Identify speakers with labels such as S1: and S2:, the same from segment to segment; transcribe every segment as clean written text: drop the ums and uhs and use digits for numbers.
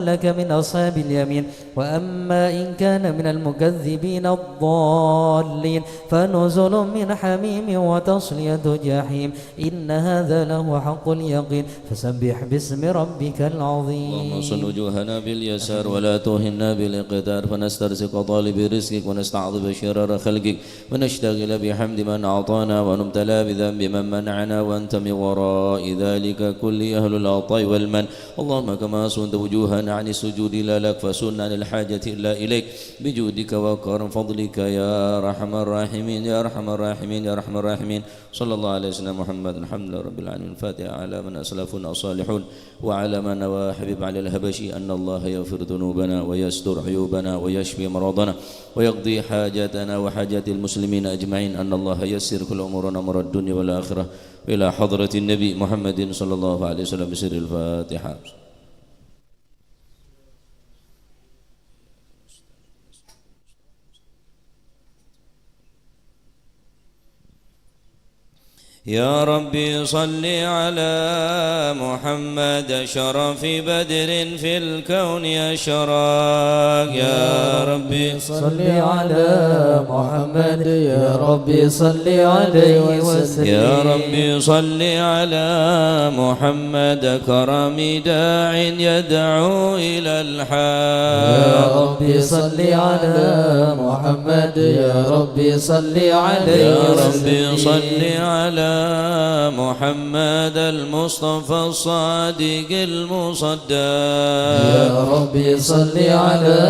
S1: لك من أصحاب اليمين وأما إن كان من المكذبين الضالين فنزل من حميم وتصلية جحيم إن هذا لهو حق اليقين فسبح باسم ربك العظيم.
S2: اللهم صل وجوهنا باليسار ولا توهنا بالاقتدار فنسترزق طالب رزقك ونستعظم شرار خلقك ونشتغل بحمد من أعطانا ونبتلى بذنب من منعنا وأنت من وراء ذلك كل أهل العطاء والمن. اللهم كما صنت وجوهنا عن السجود لا لك فسن عن الحاجة إلا إليك بجودك وكرم فضلك يا أرحم الراحمين يا أرحم الراحمين يا أرحم الراحمين. صلى الله عليه وسلم محمد. الحمد لله رب العالمين. الفاتحة على من أسلفنا الصالحون وعلى من نوى حبيب على الهبشي أن الله يغفر ذنوبنا ويستر عيوبنا ويشفي مرضنا ويقضي حاجاتنا وحاجات المسلمين أجمعين. أن الله يسر كل أمورنا أمر الدنيا والآخرة إلى حضرة النبي محمد صلى الله عليه وسلم بسر الفاتحة. يا ربي صل على محمد شرف بدر في الكون أشراق. يا ربي
S1: صل على محمد يا ربي صل عليه وسلم.
S2: يا ربي صل على محمد كرم داع يدعو إلى الحق.
S1: يا ربي صل على محمد يا ربي صل عليه
S2: يا
S1: وسلم.
S2: ربي صل على محمد المصطفى الصادق المصدق.
S1: يا ربي صل على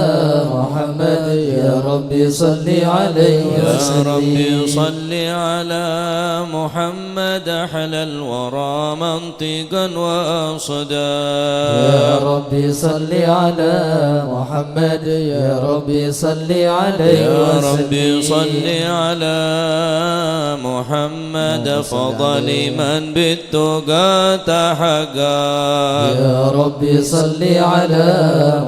S1: محمد يا ربي صل عليه وسلم.
S2: يا ربي صل على محمد أحلى الورى منطقا وأصدا.
S1: يا ربي صل على محمد يا ربي صل عليه
S2: يا
S1: وسلم.
S2: ربي صل على محمد فضل من بالتقى تحقا.
S1: يا ربي صل على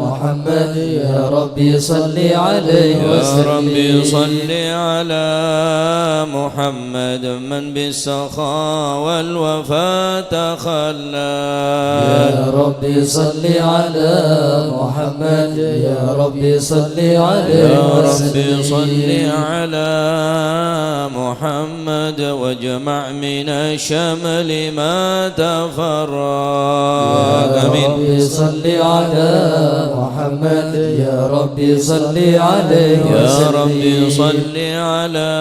S1: محمد يا ربي صل عليه وسلم.
S2: يا ربي صل على محمد من بالسخاء والوفاء تخلى.
S1: يا ربي صل على محمد يا ربي صل عليه
S2: يا
S1: وسلم.
S2: ربي صل على محمد واجمع من الشمل ما تفرق.
S1: يا ربي صل على محمد يا ربي صل عليه وسلم.
S2: يا ربي صل على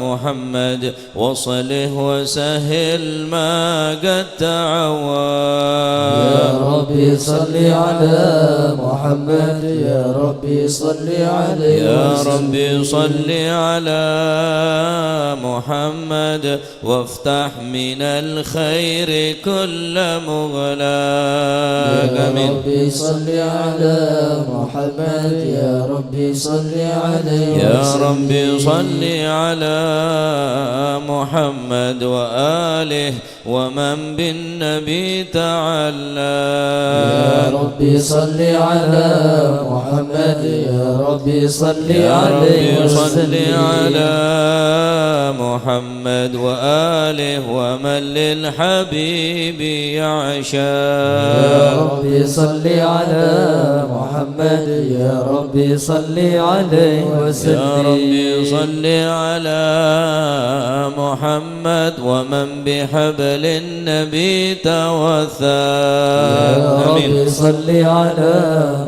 S2: محمد وصله وسهل ما قد تعوض.
S1: يا ربي صل على محمد يا ربي صل عليه
S2: يا
S1: وسلم.
S2: ربي صل على محمد وافتح من الخير كل مغلاق.
S1: يا ربي صل على محمد يا ربي صل عليه
S2: يا
S1: وسلم.
S2: ربي صل على محمد وآله ومن بالنبي تعلى.
S1: يا ربي صل على محمد يا ربي صل عليه
S2: يا ربي صل
S1: وسلم.
S2: على محمد وآله ومن للحبيب يعشى.
S1: يا ربي صل على محمد يا ربي صل عليه وسلم.
S2: يا ربي صل على محمد ومن بحبل النبي توثى.
S1: يا ربي صل على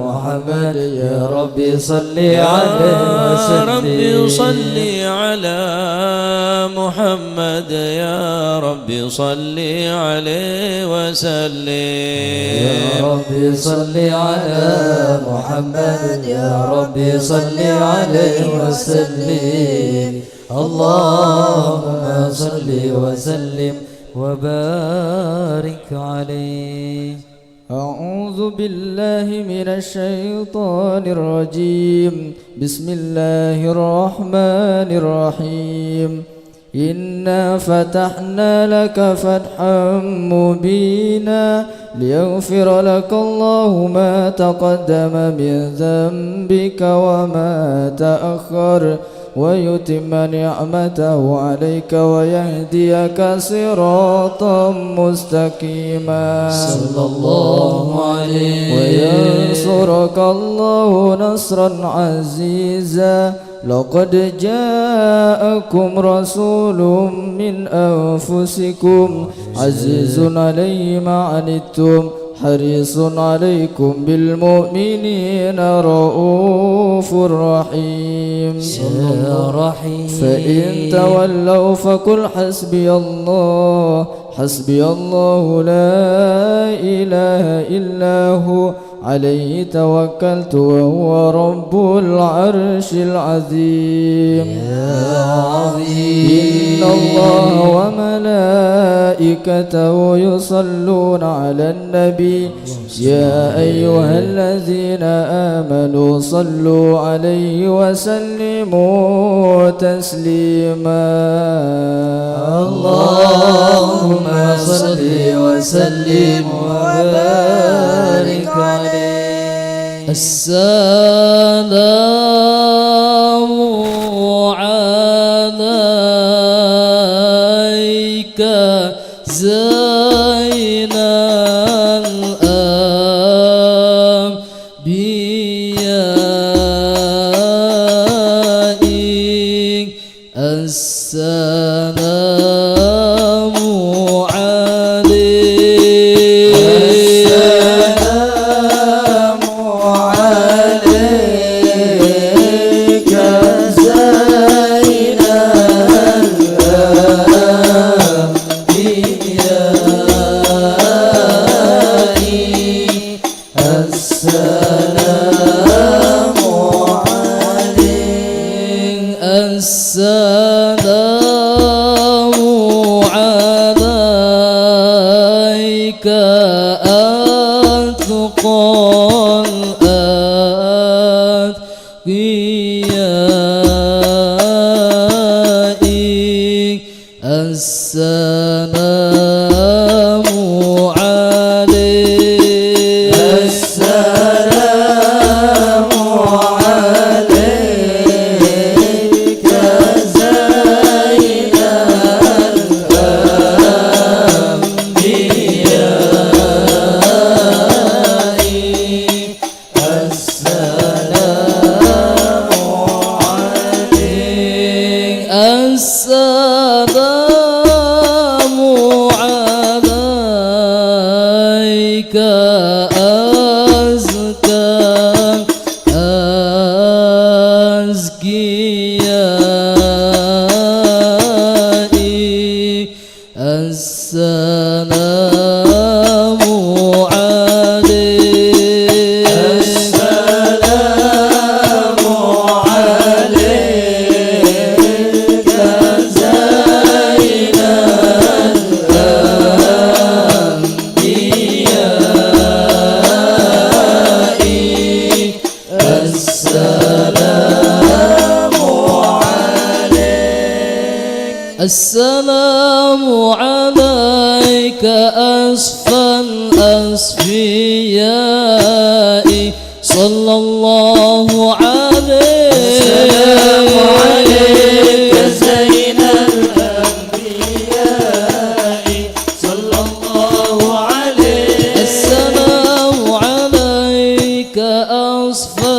S1: محمد يا ربي صل عليه
S2: يا
S1: وسلم.
S2: ربي صل على محمد يا ربي صل عليه وسلم.
S1: يا ربي صل على محمد يا ربي صل عليه وسلم. اللهم صل وسلم وبارك عليه. أعوذ بالله من الشيطان الرجيم. بسم الله الرحمن الرحيم. إنا فتحنا لك فتحا مبينا ليغفر لك الله ما تقدم من ذنبك وما تأخر
S3: ويتم نعمته عليك ويهديك صراطا مستقيما
S1: صلى الله عليه
S3: وينصرك الله نصرا عزيزا لقد جاءكم رسول من أنفسكم عزيز عليه ما عنتم حريص عليكم بالمؤمنين رؤوف رحيم
S1: يا رحيم
S3: فإن تولوا فقل حسبي الله حسبي الله لا إله إلا هو عليه توكلت وهو رب العرش العظيم
S1: يا عظيم
S3: إن الله وملائكته يصلون على النبي يا أيها الذين آمنوا صلوا عليه وسلموا تسليما
S1: اللهم صل وسلم وبارك عليه
S3: السلام عليك زين الأنبياء السلام السلام عليك أتقى الأتقياء السلام عليك السلام عليك زين الأنبياء السلام عليك السلام عليك أزكياء السلام عليك السلام عليك زين الأنبياء السلام عليك السلام عليك أسفى الأسفياء صلى الله عليك السلام عليك زين الأنبياء صلى الله عليك السلام عليك أسفى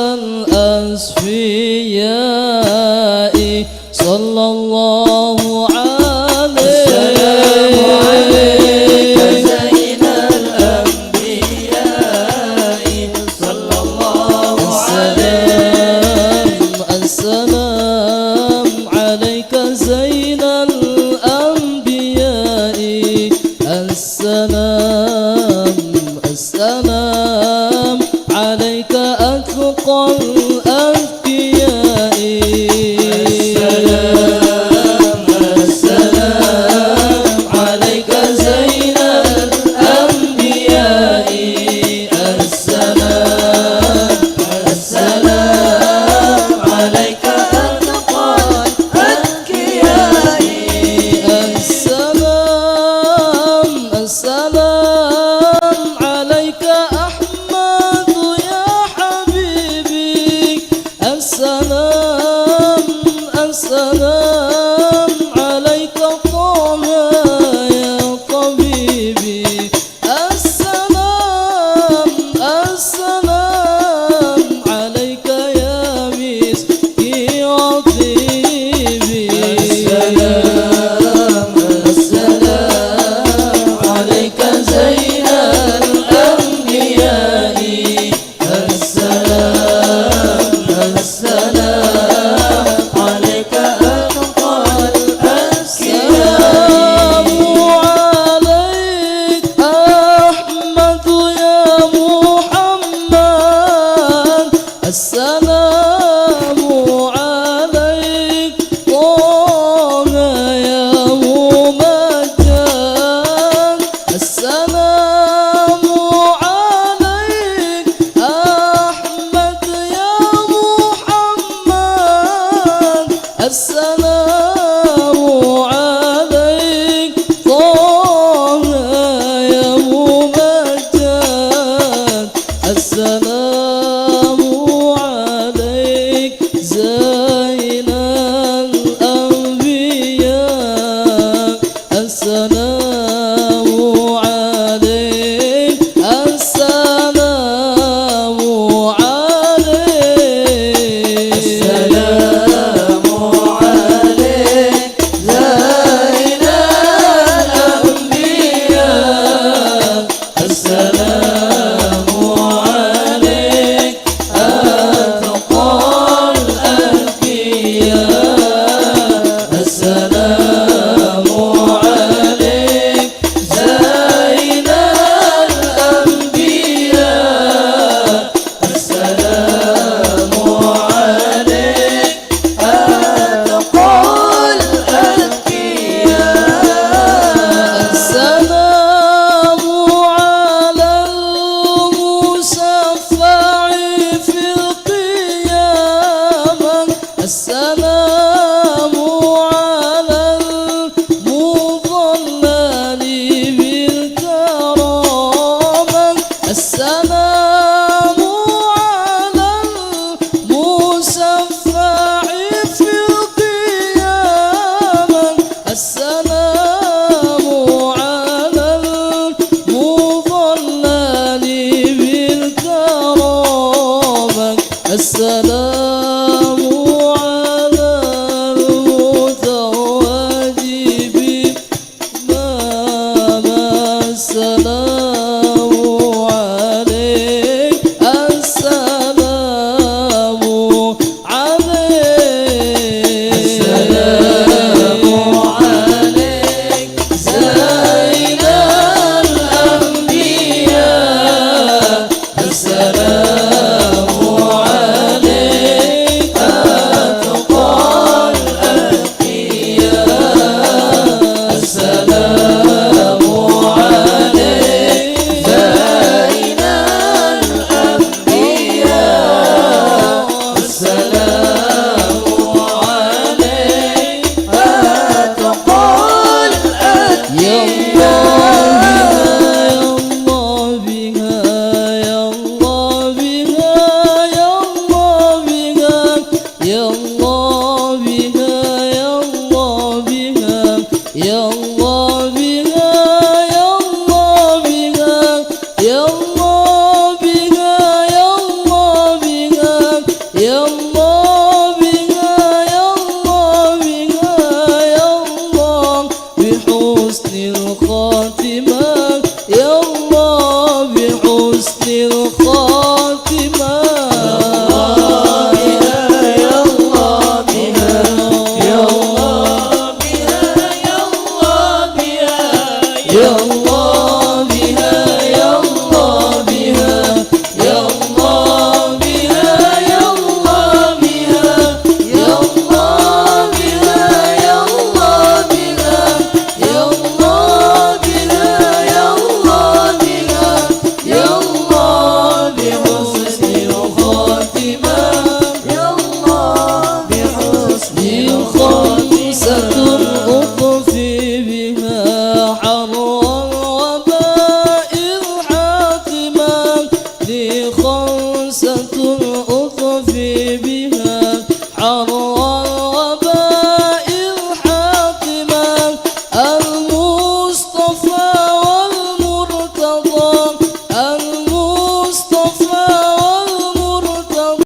S3: الأسفياء صلى الله عليك السلام عليك زين الأنبياء صلى الله عليك السلام عليك زين الأنبياء السلام عليك أتقى الأتقياء السلام عليك زين الأنبياء السلام عليك أتقى الأتقياء السلام عليك أحمد يا حبيبي عليك زين الأنبياء السلام عليك السلام عليك
S1: السلام عليك زين الأنبياء السلام عليك أتقى الأنبياء السلام عليك زين الأنبياء السلام عليك أتقى الأتقياء
S3: السلام على المشفع في القيامة السلام على المضلل بالكرامة السلام على المشفع في القيامة السلام على المضلل بالكرامة السلام على المتواجب ماما السلام عليك السلام عليك
S1: السلام عليك زين الأنبياء السلام عليك أتقى الأتقياء السلام عليك زين الأنبياء السلام عليك أتقى
S3: يا الله بها يا الله بها يا الله بها يا الله بها يا الله بها يا الله بها يا الله بها يا الله بها يا الله بحسن الخاتمة يا الله بحسن الخاتمة
S1: يا الله بها يا الله بها يا الله بها يا الله بها يا الله بها يا الله بها يا الله بها يا الله بها يا الله بحسن الخاتمة يا الله بحسن
S3: خمسة
S1: الخاتمة
S3: أطفي بها حر الوباء الحاتمة لي خمسة أطفي بها حر الوباء الحاتمة المصطفى والمرتضى المصطفى والمرتضى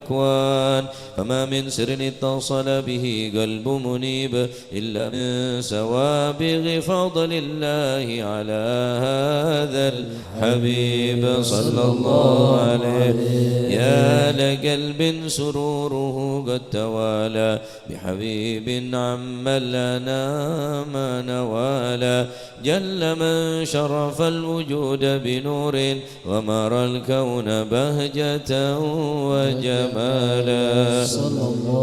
S2: الأكوان فما من سر اتصل به قلب منيب إلا من سوابغ فضل الله على هذا الحبيب صلى الله عليه. يا لقلب سروره قد توالى بحبيب عم الأنام نوالا جل من شرف الوجود بنور ومر الكون بهجة وجمالا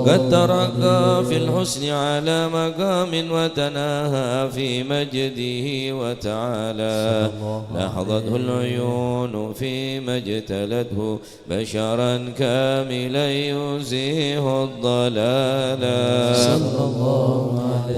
S2: قد ترقى في الحسن على مقام وتناهى في مجده وتعالى لاحظته العيون فيما اجتلته بشرا كاملا يزيه الضلالا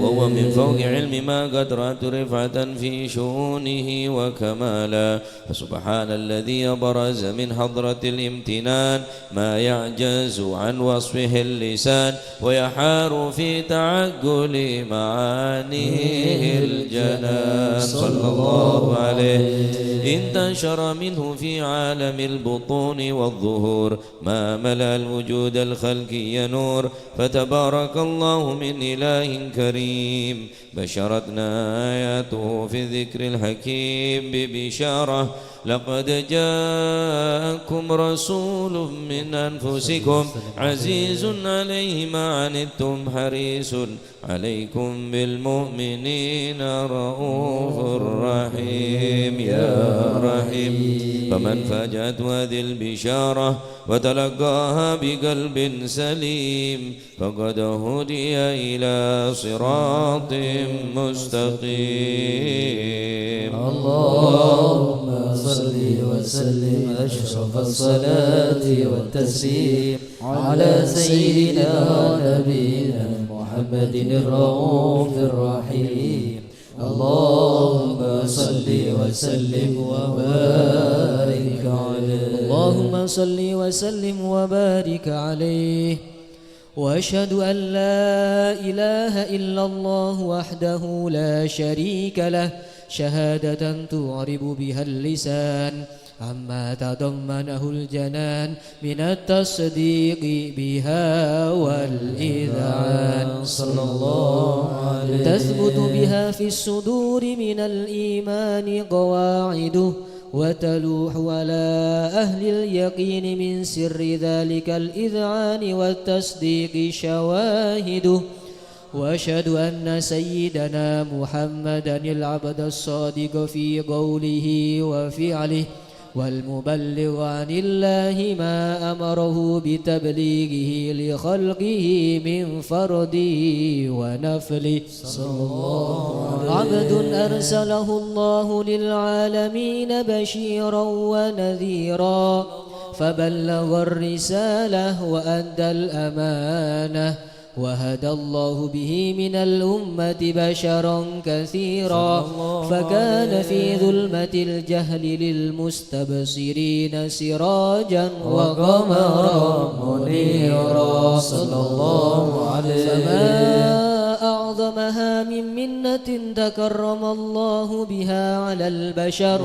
S2: وهو من فوق علم ما قد رأت رفعة في شؤونه وكمالا فسبحان الذي أبرز من حضرة الامتنان ما يعجز عن وصفه اللسان ويحار في تعقل معانيه الجنان صلى الله عليه. انتشر منه في عالم البطون والظهور ما ملأ الوجود الخلقي نور فتبارك الله من إله كريم بشرتنا آياته في الذكر الحكيم ببشارة لقد جاءكم رسول من أنفسكم عزيز عليه ما عنتم حريص عليكم بالمؤمنين رؤوف رحيم يا رحيم. فمن فاجأت هذه البشارة وتلقاها بقلب سليم فقد هدي إلى صراط مستقيم.
S1: اللهم صل وسلم أشرف الصلاة والتسليم على سيدنا ونبينا محمد الرؤوف الرحيم. اللهم صل وسلم وبارك عليه.
S3: اللهم صل وسلم وبارك عليه. وأشهد أن لا إله إلا الله وحده لا شريك له شهادة تعرب بها اللسان عما تضمنه الجنان من التصديق بها والإذعان صلى الله عليه. تثبت بها في الصدور من الإيمان قواعده وتلوح على أهل اليقين من سر ذلك الإذعان والتصديق شواهده. وأشهد أن سيدنا محمدًا العبد الصادق في قوله وفعله والمبلغ عن الله ما أمره بتبليغه لخلقه من فرده ونفله صلى الله عليه. عبد أرسله الله للعالمين بشيرا ونذيرا فبلغ الرسالة وأدى الأمانة وهدى الله به من الأمة بشرا كثيرا فكان في ظلمة الجهل للمستبصرين سراجا وقمرا منيرا صلى الله عليه. فما أعظمها من منة تكرم الله بها على البشر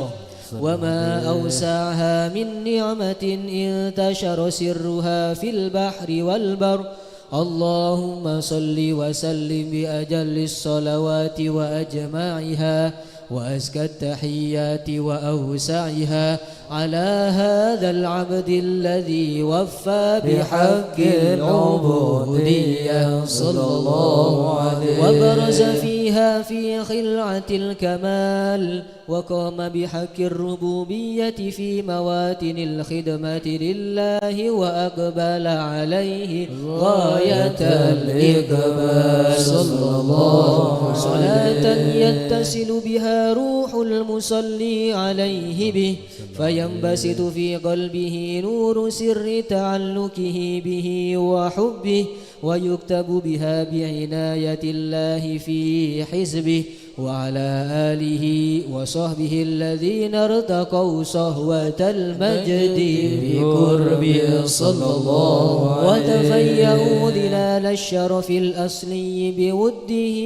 S3: وما أوسعها من نعمة انتشر سرها في البحر والبر. اللهم صل وسلم بأجل الصلوات وأجمعها وأزكى التحيات وأوسعها على هذا العبد الذي وفى بحق العبودية صلى الله عليه وبرز فيها في خلعة الكمال وقام بحق الربوبية في مواتن الخدمة لله وأقبل عليه غاية الإقبال صلى الله عليه. صلاة يتصل بها روح المصلي عليه به فينبسط في قلبه نور سر تعلقه به وحبه ويكتب بها بعناية الله في حزبه وعلى آله وصحبه الذين ارتقوا صهوة المجد بقربه صلى الله عليه وتفيأوا ظلال الشرف الأصلي بوده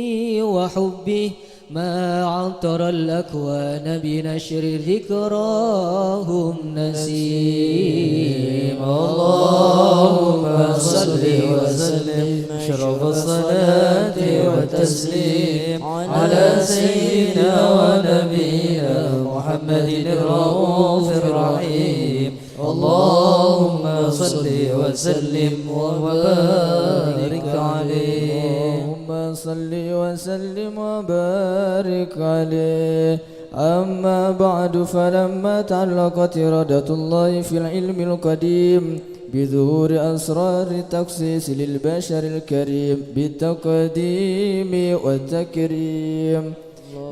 S3: وحبه ما عطر الأكوان بنشر ذكراهم نسيم.
S1: اللهم صل وسلم شرف الصلاة والتسليم على سيدنا ونبينا محمد الرؤوف الرحيم. اللهم صل وسلم وبارك عليه.
S4: اللهم صل وسلم وبارك عليه. أما بعد، فلما تعلقت إرادة الله في العلم القديم بظهور أسرار التخصيص للبشر الكريم بالتقديم والتكريم،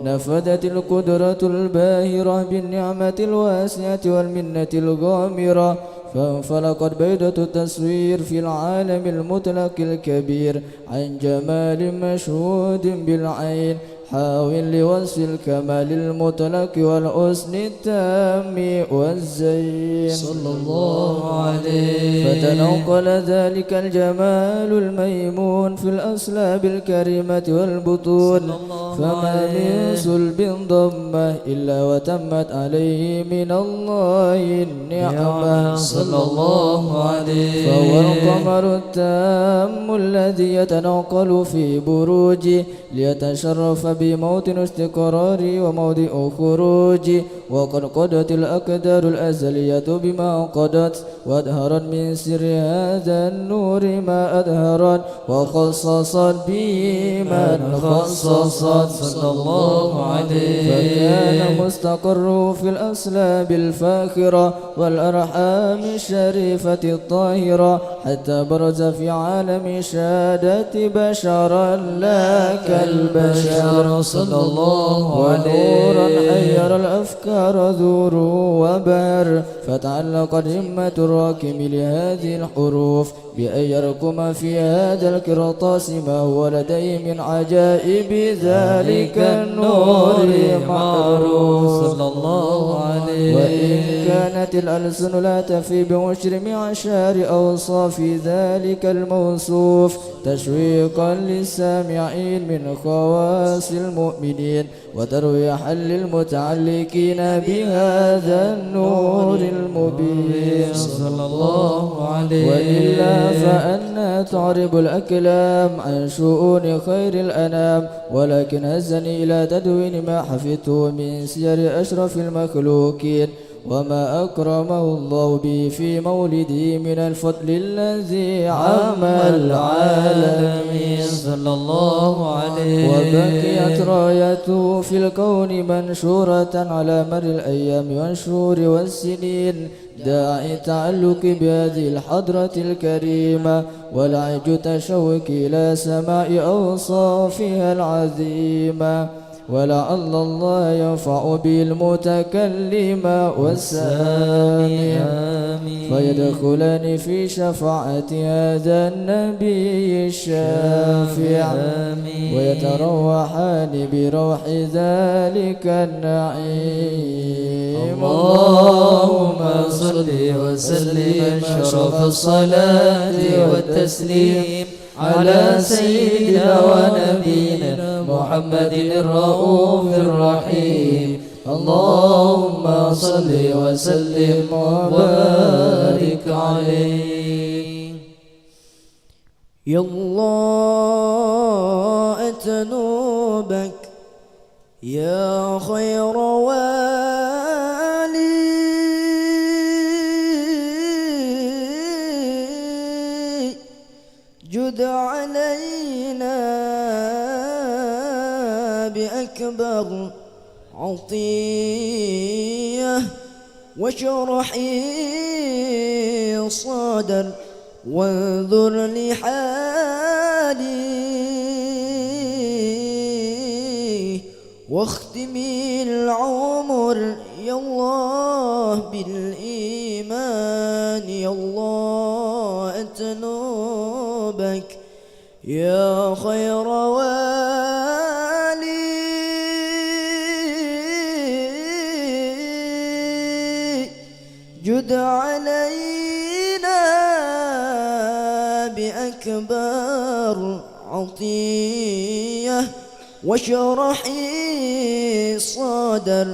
S4: نفذت القدرة الباهرة بالنعمة الواسعة والمنة الغامرة، فانفلقت بيضة التصوير في العالم المطلق الكبير عن جمال مشهود بالعين، حاول لوصف الكمال المطلق والحسن التام والزين
S1: صلى الله عليه.
S4: فتنقل ذلك الجمال الميمون في الأصلاب الكريمة والبطون، فما من صلب ضمه إلا وتمت عليه من الله النعمة
S1: صلى الله عليه.
S4: فهو القمر التام الذي يتنقل في بروجه ليتشرف بموطن استقراري وموضع خروجي، وقد قضت الأقدار الأزلية بما قضت، وأظهرت من سر هذا النور ما أظهرت، وخصصت به من خصصت
S1: صلى الله عليه.
S4: فكان مستقر في الأصلاب الفاخرة والأرحام الشريفة الطاهرة، حتى برز في عالم شهادة بشرا لا كالبشر
S1: صلى الله عليه.
S4: ونورا حير الأفكار ذور وبر، فتعلقت همة الراكم لهذه الحروف بأن يركم في هذا القرطاس ما هو لديه من عجائب ذلك النور معروف
S1: صلى الله عليه.
S4: وإن كانت الألسن لا تفي بعشر معشار أوصاف ذلك الموصوف تشويقا للسامعين من خواص المؤمنين وترويحا للمتعلقين بهذا النور المبين
S1: صلى الله عليه.
S4: وإلا فأنا تعرب الأكلام عن شؤون خير الأنام، ولكن هزني إلى تدوين ما حفظته من سير أشرف المخلوقين وما أكرمه الله به في مولده من الفضل الذي عم العالمين
S1: صلى الله عليه.
S4: وبقيت رايته في الكون منشورة على مر الأيام والشهور والسنين، داعي التعلق بهذه الحضرة الكريمة والعج تشوق إلى سماع أوصافها العظيمة، ولعل الله ينفع به المتكلم والسامع فيدخلان في شفاعة هذا النبي الشافع ويتروحان بروح ذلك النعيم.
S1: اللهم صل وسلم شرف الصلاة والتسليم على سيدنا ونبينا محمد الرؤوف الرحيم. اللهم صل وسلم وبارك عليه.
S5: يا الله أتنوبك يا خير والي، جد علينا بأكبر عطية وشرحي صدر، وانظر لحالي واختمي العمر يا الله بالإيمان. يا الله أتنوبك يا خير والي، جد علينا بأكبر عطية واشرحي صدر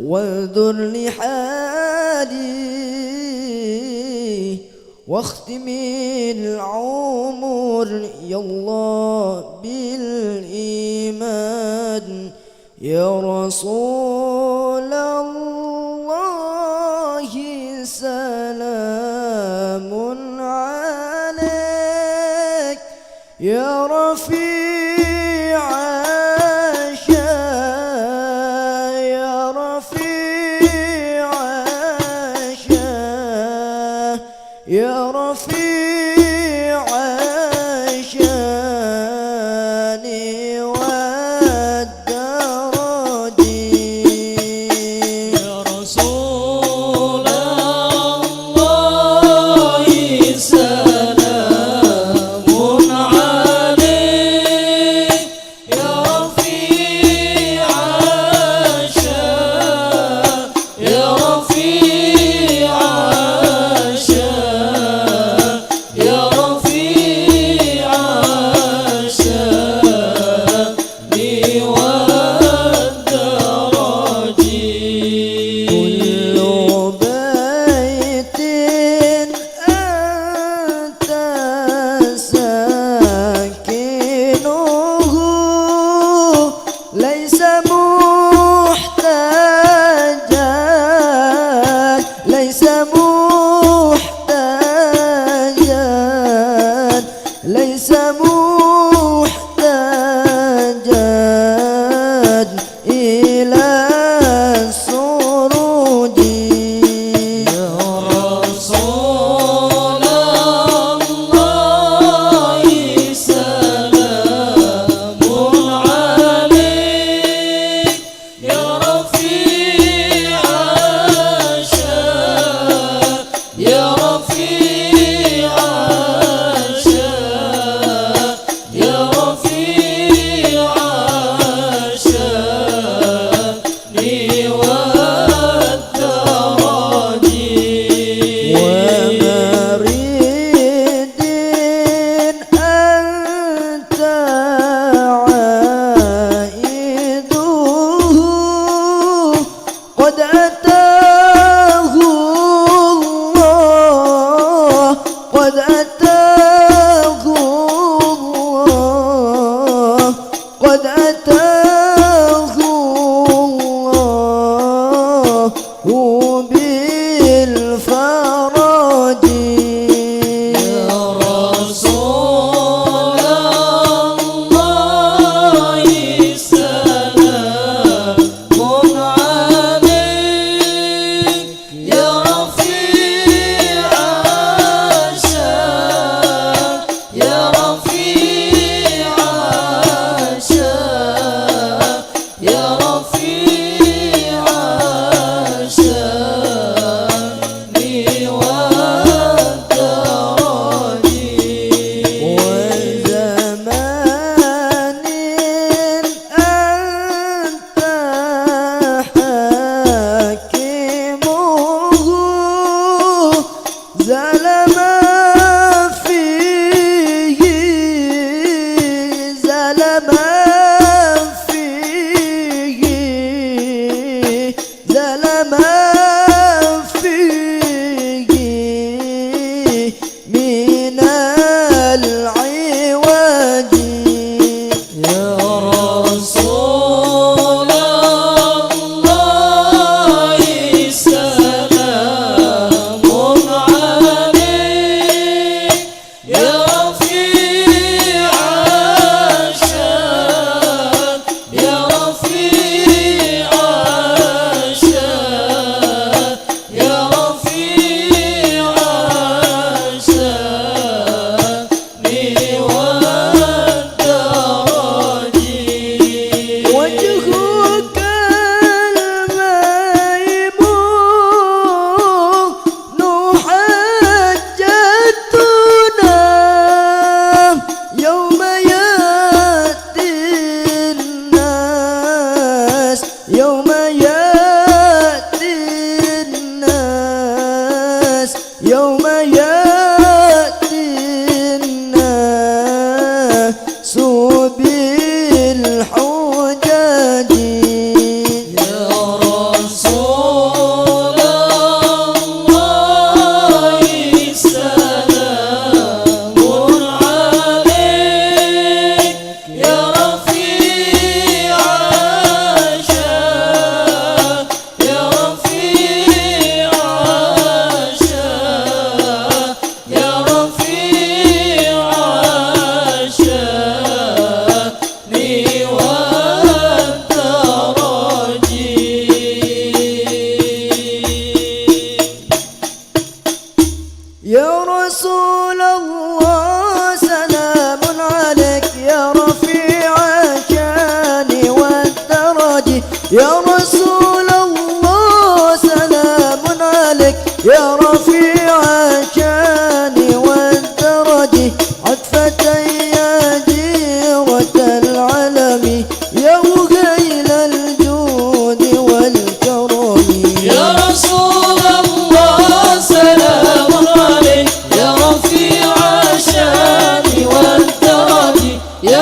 S5: واذر لحالي واختمي العمر يا الله بالإيمان يا رسول الله سلام عليك يا رفيع عشا يا رفيع عشا يا رفيع عشاني والدرج
S3: يا رسول الله سلام عليك يا رفيع عشا يا رفيع عشا يا رفيع عشاني والدرج
S5: كل بيت أنت ساكنه ليس محتاجا ليس محتاجا ليس محتاجا إلى السرود
S3: يا رسول الله سلام عليك يا رفيع عشا يا رفيع عشا يا رفيع عشاني والدرج
S5: ومريد أنت عائده قد أتاه الله قد أتاه الله قد أتاه الله بالفرج
S3: يا رسول الله سلام عليك يا رفيع عشا يا رفيع عشا يا رفيع عشاني والدرج
S5: وزمان أنت حاكمه زال ما فيه زال ما فيه زال ما فيه من العوج
S3: يا رسول الله سلام عليك يا رفيع عشا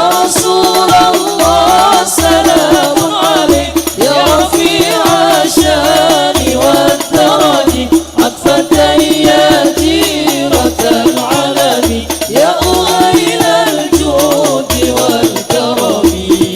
S3: رسول الله سلام عليك يا رفيع الشان والدرج عطفة يا جيرة العلم يا أهيل الجود والكرم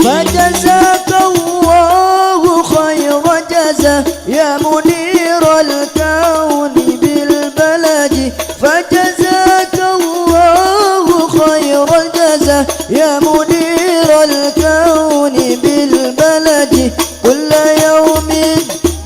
S5: فجزاك الله خير جزاء يا منير الكون بالبلد فجزاك الله خير الجزاء يا منير الكون بالبلد كل يوم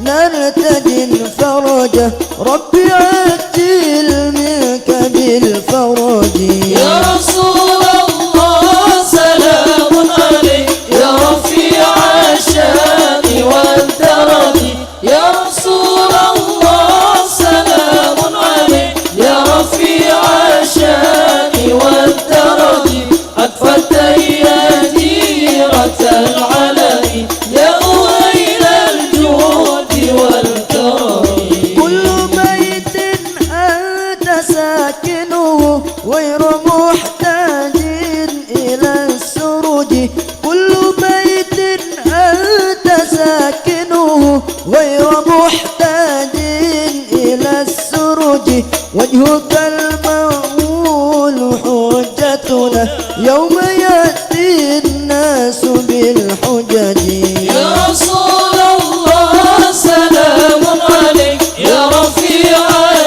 S5: نرتدي الفرج ربي عجل منك بالفرج
S3: يا رسول الله سلام عليك يا رفيع الشان والدرج يا رسول الله سلام عليك يا رفيع الشان والدرج عطفة يا جيرة العلم يا أهيل الجود والكرم
S5: كل بيت أنت ساكنه غير محتاج إلى السرج كل بيت أنت ساكنه غير محتاج إلى السرج وجهك المأمول حجتنا يوم يأتي الناس بالحجج
S3: يا رسول الله سلام عليك يا رفيع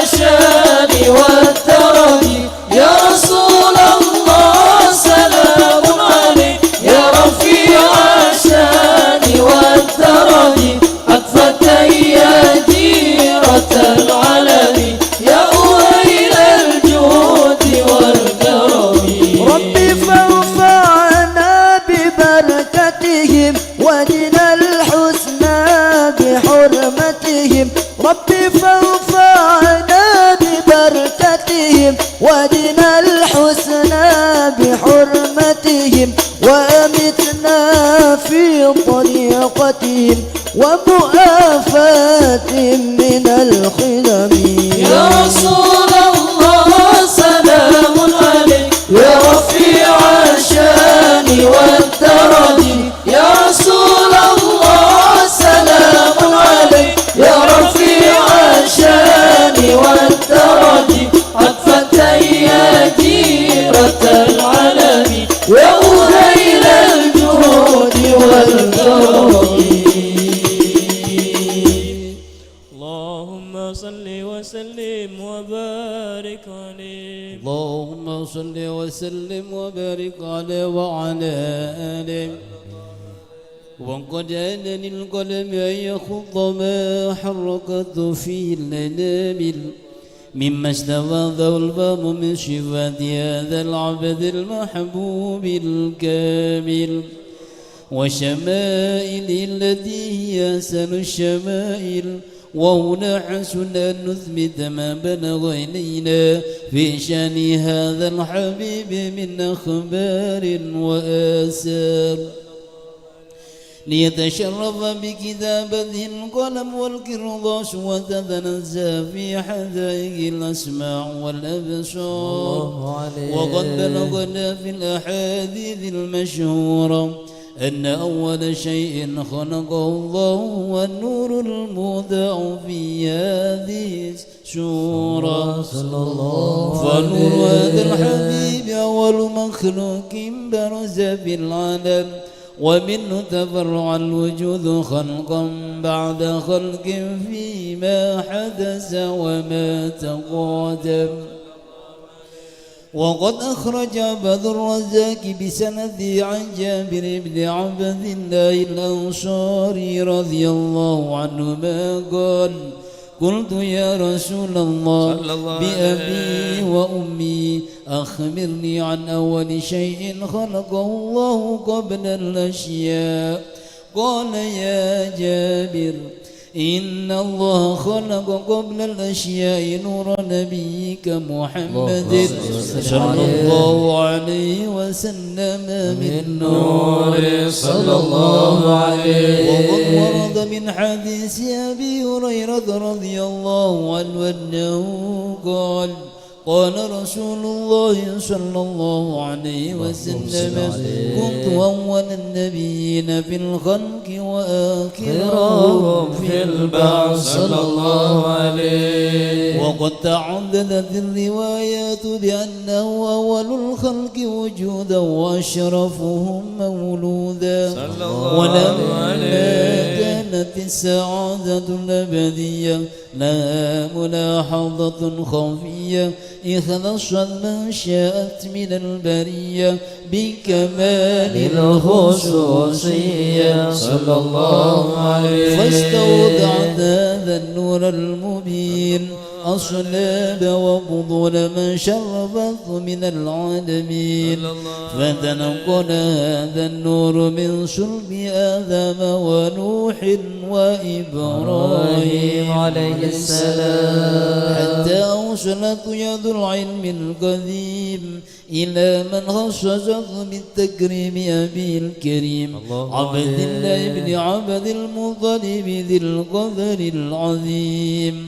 S3: الشان والدرج يا رسول الله سلام عليك يا رفيع الشان والدرج عطفة يا جيرة العلم يا أهيل الجود والكرم
S5: ربي فارفعنا ببركتهم ودنا الحسنى بحرمتهم ربي فارفعنا ببركتهم ودنا الحسنى بحرمتهم وأمتنا في طريقتهم ومؤافاة من الخدم
S3: يا رسول الله سلام عليك يا رفيع الشان والدرج يا رسول الله سلام عليك يا رفيع الشان والدرج عطفة يا جيرة العلم يا أهيل الجود والكرم
S6: اللهم صل وسلم وبارك عليه
S7: اللهم صل وسلم وبارك عليه وعلى آله وقد آن للقلم أن يخض ما حركت فيه الأنامل مما استفاضه الفم من صفات هذا العبد المحبوب الكامل وشمائل التي هي أحسن الشمائل وهنا حسن أن نثبت ما بلغ إلينا في شأن هذا الحبيب من أخبار وآثار ليتشرف بكتابته القلم والقرطاس وتتنزه في حدائق الأسماع والأبصار وقد بلغنا في الأحاديث المشهورة أن أول شيء خلقه الله هو النور المودع في هذه السورة فنور هذا الحبيب أول مخلوق برز في العالم ومنه تفرع الوجود خلقا بعد خلق فيما حدث وما تقدم وقد أخرج عبد الرزاق بسنده عن جابر بن عبد الله الأنصاري رضي الله عنهما قال قلت يا رسول الله بأبي وأمي أخبرني عن أول شيء خلقه الله قبل الأشياء قال يا جابر إن الله خلق قبل الأشياء نور نبيك محمد صلى الله عليه وسلم من نور صلى الله عليه. وقد ورد من حديث أبي هريرة رضي الله عنه أنه قال قال رسول الله صلى الله عليه وسلم كنت أول النبيين في الخلق وآخرهم في البعث صلى الله عليه. وقد تعددت الروايات بأنه أول الخلق وجودا وأشرفهم مولودا. ولما كانت السعادة الأبدية لها ملاحظة خفية اختصت من شاءت من البرية بكمال الخصوصية صلى الله عليه. فاستودعت هذا النور المبين أصلاب وبطون من شرفت من العالمين. فتنقل هذا النور من صلب آدم ونوح وإبراهيم عليه السلام حتى أوصلت يد العلم القديم إلى من خصصت بالتكريم أبي الكريم عبد الله بن عبد المطلب ذي القدر العظيم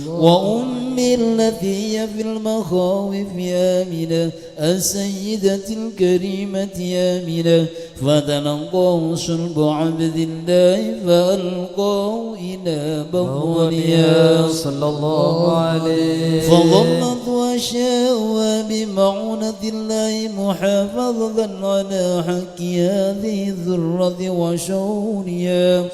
S7: وأمي التي هي في المخاوف آمنة السيدة الكريمة آمنة. فتلقاه صلب عبد الله فألقاه إلى بطنها صلى الله عليه. فظلت وشاء بمعونة الله محافظة على حق هذه الذرة وشؤونها.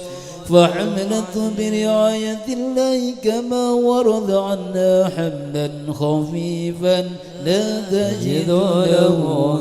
S7: فحملت برعاية الله كما ورد عنا حملا خفيفا لا تجد له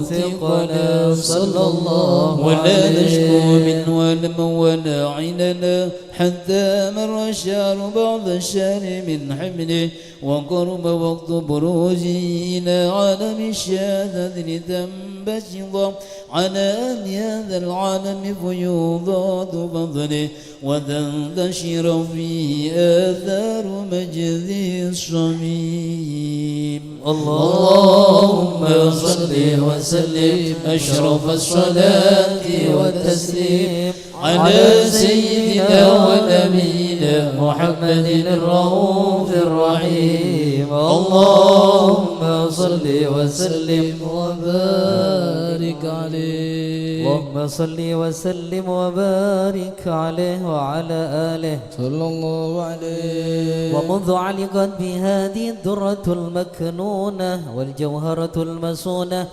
S7: ثقلا صلى الله عليه. ولا نشكو منه ولما ولا عننا حتى مر الشهر بعد الشهر من حمله وقرب وقت بروزه إلى عالم الشهادة لتنبسط على أهل هذا العالم فيوضات فضله وتنتشر فيه آثار مجده الصميم. اللهم صل وسلم أشرف الصلاة والتسليم على سيدنا ونبينا محمد الرؤوف الرحيم. اللهم صل وسلم وبارك عليه.
S1: اللهم صل وسلم وبارك عليه وعلى آله
S4: صلى الله عليه.
S1: ومنذ علقت بهذه الدرة المكنونة والجوهرة المسونة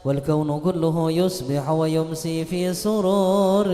S1: والكون كله يصبح ويمسي في سرور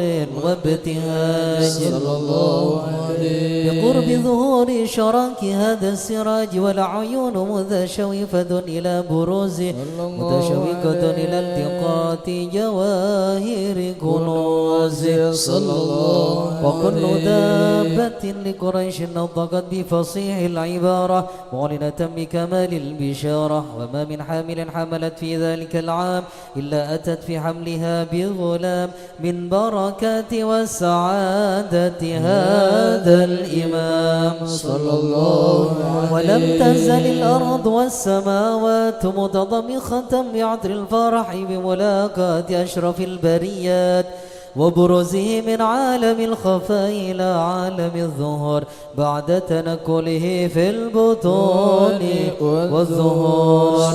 S1: وابتهاج
S4: صلى الله عليه.
S1: بقرب ظهور شراك هذا السراج والعيون متشوفة إلى بروزه متشوقة إلى التقاط جواهر كنوزه صلى الله عليه. وكل دابة لقريش نطقت بفصيح العبارة معلنة بكمال البشارة. وما من حامل حملت في ذلك العام إلا أتت في حملها بغلام من بركات وسعادة هذا الإمام صلى الله عليه. ولم تزل الأرض والسماوات متضمخة بعطر الفرح بملاقاة أشرف البريات وبروزه من عالم الخفاء إلى عالم الظهور بعد تنقله في البطون والظهور.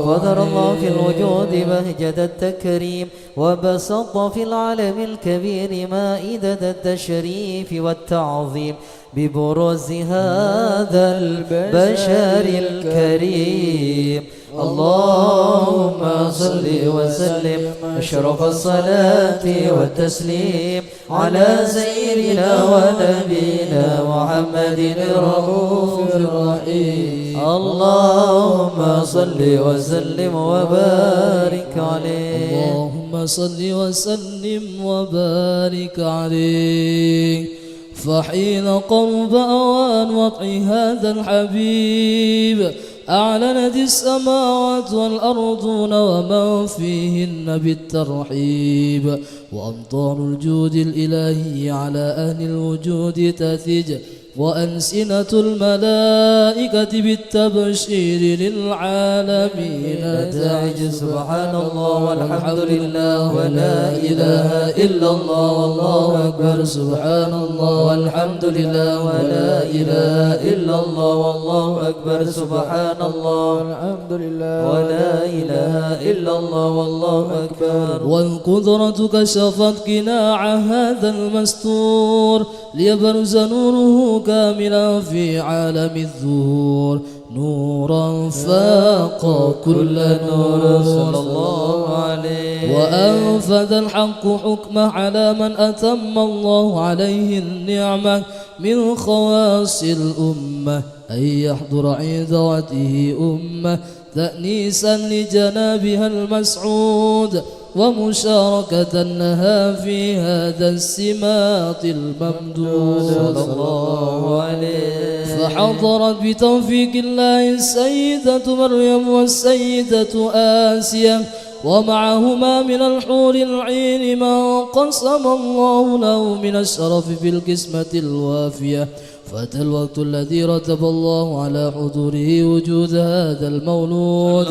S1: قدر الله في الوجود بهجة التكريم وبسط في العالم الكبير مائدة التشريف والتعظيم ببروز هذا البشر الكريم. اللهم صل وسلم أشرف الصلاة والتسليم على سيدنا ونبينا محمد الرؤوف الرحيم. اللهم صل وسلم وبارك عليه.
S3: اللهم صل وسلم وبارك عليه. فحين قرب أوان وضع هذا الحبيب أعلنت السماوات والأرضون ومن فيهن بالترحيب وأمطار الجود الإلهي على أهل الوجود تثج وألسنة الملائكة بالتبشير للعالمين
S1: نتائج سبحان الله والحمد لله ولا إله إلا الله والله أكبر سبحان الله والحمد لله ولا إله إلا الله والله أكبر سبحان الله
S4: والحمد لله
S1: ولا إله إلا الله والله أكبر.
S3: والقدرة كشفت قناع هذا المستور ليبرز نوره كاملا في عالم الظهور نورا فاق كل نور
S1: صلى الله عليه.
S3: وأنفذ الحق حكمه على من أتم الله عليه النعمة من خواص الأمة أن يحضر عيد وعده أمة تأنيسا لجنابها المسعود ومشاركة لها في هذا السماط الممدود
S1: صلى الله عليه.
S3: فحضرت بتوفيق الله السيدة مريم والسيدة آسيا ومعهما من الحور العين ما قسم الله له من الشرف بالقسمة الوافية. فأتى الوقت الذي رتب الله على حضوره وجود هذا المولود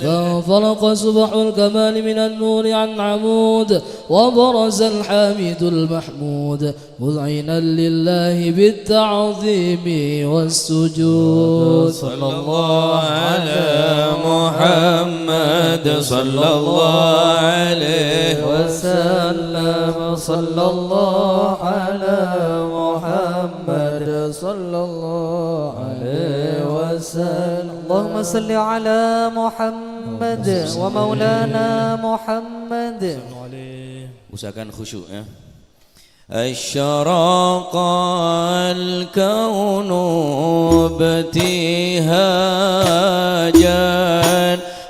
S3: فانفلق سبح الكمال من النور عن عمود وبرز الحامد المحمود مذعنا لله بالتعظيم والسجود.
S2: صلى الله على محمد صلى الله عليه
S1: وسلم صلى الله على محمد
S4: صلى الله عليه
S1: وسلم. اللهم صل على محمد ومولانا محمد.
S2: Usahakan khusyuk ya. أشرق الكون ابتهاجا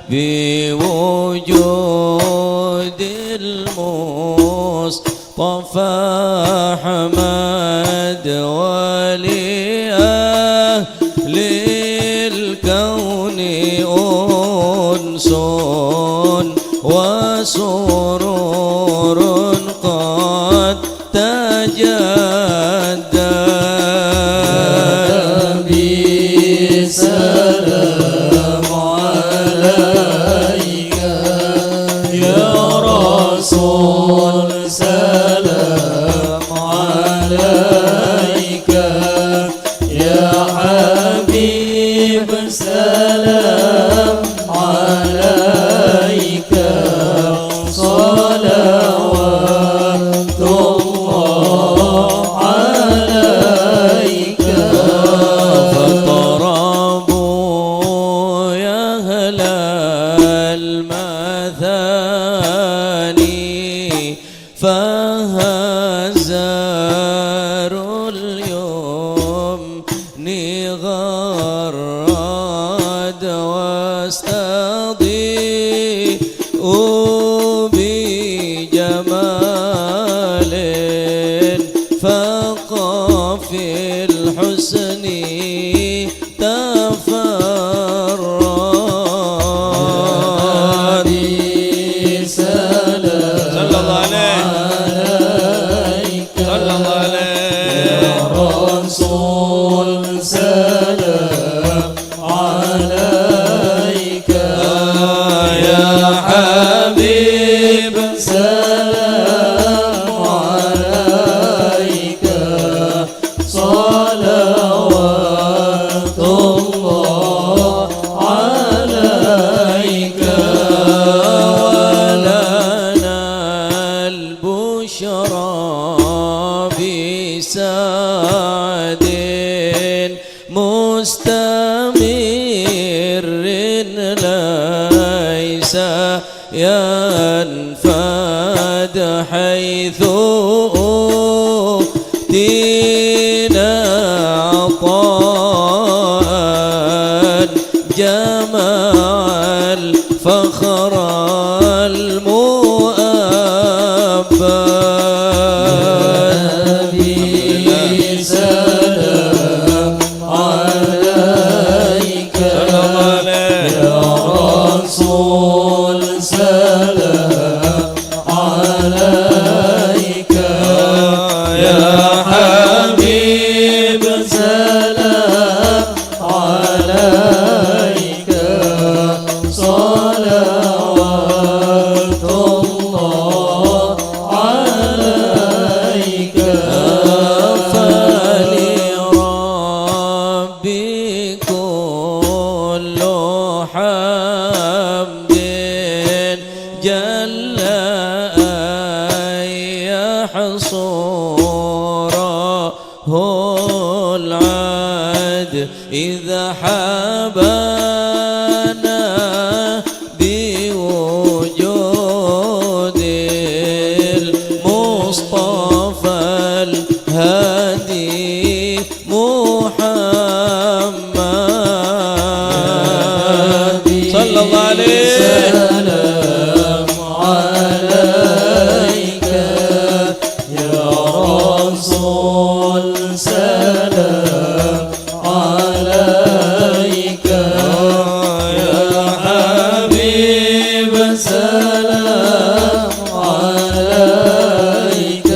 S2: بوجود المصطفى حمد ولأهل الكون أنس وسرور قد تجدد
S3: سلام عليك يا رسول سلام عليك يا حبيب سلام عليك صلوات الله عليك.
S2: فاضطربوا يا أهل المثاني فهزاروا اليمن غرد واستضيئوا بجمال فاق في الحسن تفرد. صلى الله عليه صلى الله عليه
S3: يا رسول سلام عليك
S2: يا حبيب
S3: سلام عليك صلوات الله عليك.
S2: ولنا البشرى بسعد مستمر ليس ينفد حيث أوتينا عطاء جمع الفخر المؤبد.
S3: سلام عليك يا رسول سلام عليك يا حبيب
S2: حصوره العاد إذا حبانا بوجود المصطفى الهادي محمد صلى الله عليه
S3: سلام عليك يا رسول سلام عليك يا حبيب سلام عليك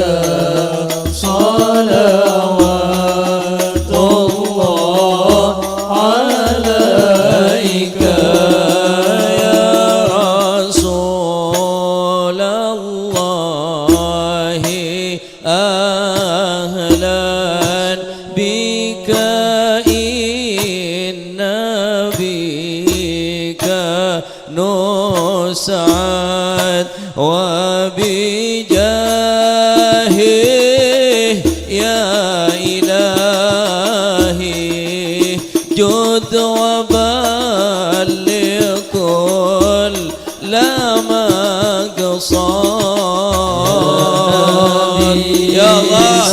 S3: صلوات الله عليك
S2: يا رسول الله أهلا بك إن بك نسعد وبجاهه يا إلهي جد وبلغ كل مقصود يا الله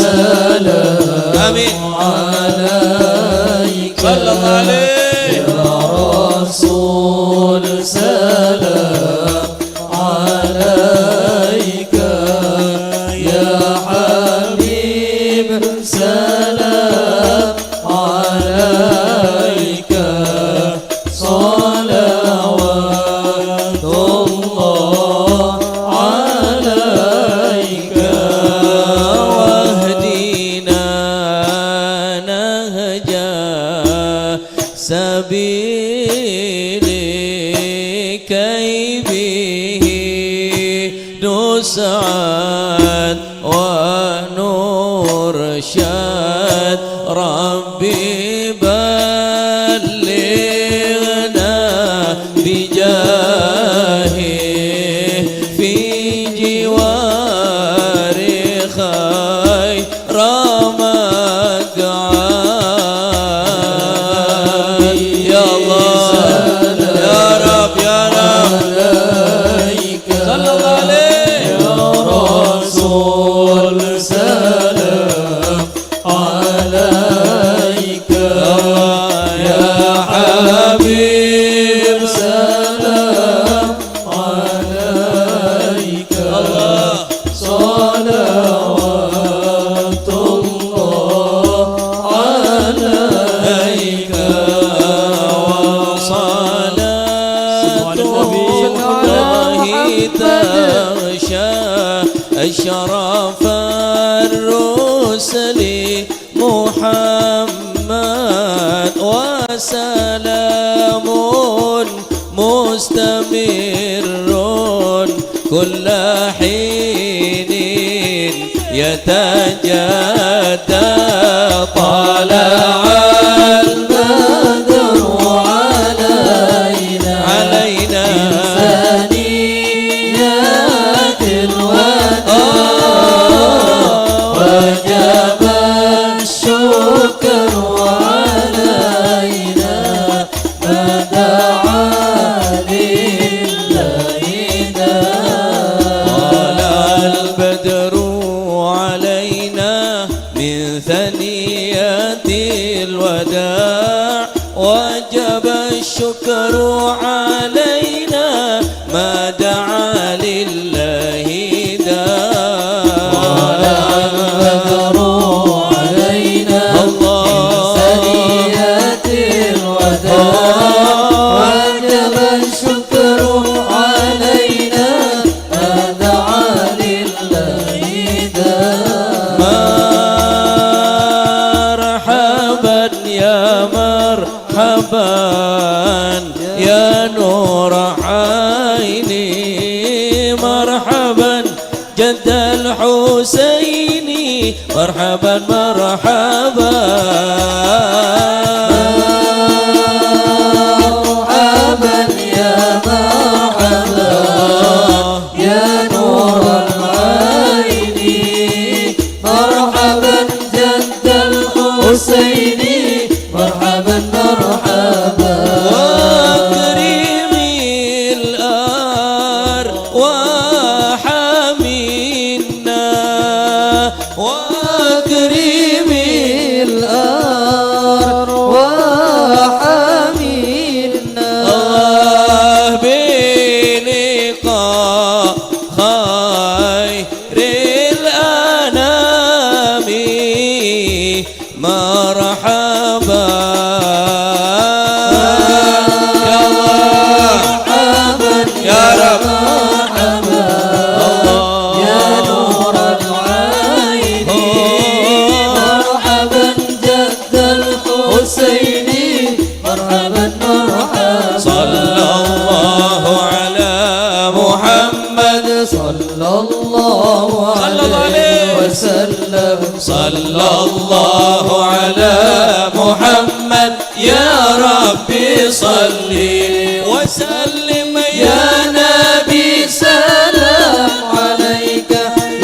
S2: آمين
S3: عليك
S2: صلى الله عليه
S3: يا رسول سلام عليك يا حبيب سلام عليك صلوات الله عليك
S2: واهدنا نهجا سبيلك كي به نسعد ونرشد ربي بلغنا بجاهه في جوار خير مقعد يا الله يا رب يا رب
S3: عليك
S2: صلى الله عليه
S3: يا رسول سلام عليك يا حبيب سلام عليك صلوات الله عليك
S2: وصلاة الله تغشى أشرف الرسل محمد وسلام مستمر كل حين يتجدد طلع
S3: البدر علينا ثنيات الوداع وجب الشكر علينا ما دعا لله
S2: طلع البدر علينا من ثنيات الوداع وجب الشكر علينا ما دعا لله
S3: طلع البدر علينا ثنيات الوداع وجب الشكر علينا ما دعا لله
S2: مرحبا يا مرحبا يا نور عيني مرحبا جد الحسين مرحبا مرحبا
S3: مرحبا يا مرحبا يا نور العين
S2: الأنام مرحبا يا رب
S3: يا نور العين مرحبا جد الحسين مرحبا مرحبا
S2: صلى الله على محمد
S3: صلى الله عليه وسلم
S2: صلى الله على محمد يا ربي صلي وسلم
S3: يا نبي سلام عليك